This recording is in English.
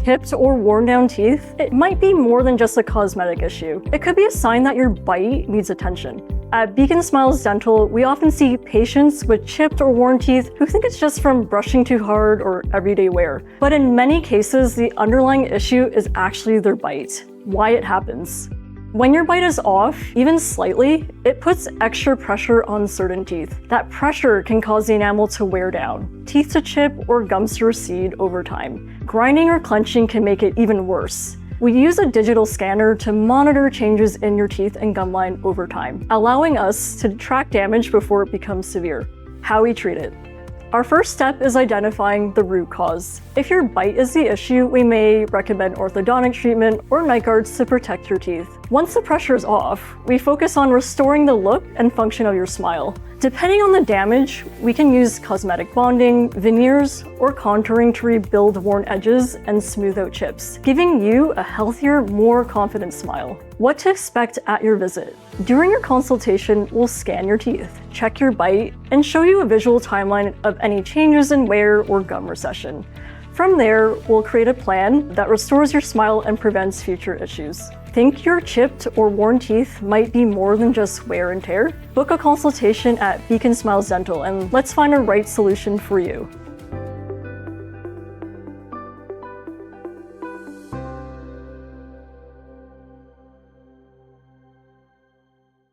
chipped or worn down teeth, it might be more than just a cosmetic issue. It could be a sign that your bite needs attention. At Beacon Smiles Dental, we often see patients with chipped or worn teeth who think it's just from brushing too hard or everyday wear. But in many cases, the underlying issue is actually their bite. Why it happens. When your bite is off, even slightly, it puts extra pressure on certain teeth. That pressure can cause the enamel to wear down, teeth to chip, or gums to recede over time. Grinding or clenching can make it even worse. We use a digital scanner to monitor changes in your teeth and gum line over time, allowing us to track damage before it becomes severe. How we treat it. Our first step is identifying the root cause. If your bite is the issue, we may recommend orthodontic treatment or night guards to protect your teeth. Once the pressure is off, we focus on restoring the look and function of your smile. Depending on the damage, we can use cosmetic bonding, veneers, or contouring to rebuild worn edges and smooth out chips, giving you a healthier, more confident smile. What to expect at your visit. During your consultation, we'll scan your teeth, check your bite, and show you a visual timeline of any changes in wear or gum recession. From there, we'll create a plan that restores your smile and prevents future issues. Think your chipped or worn teeth might be more than just wear and tear? Book a consultation at Beacon Smiles Dental and let's find a right solution for you.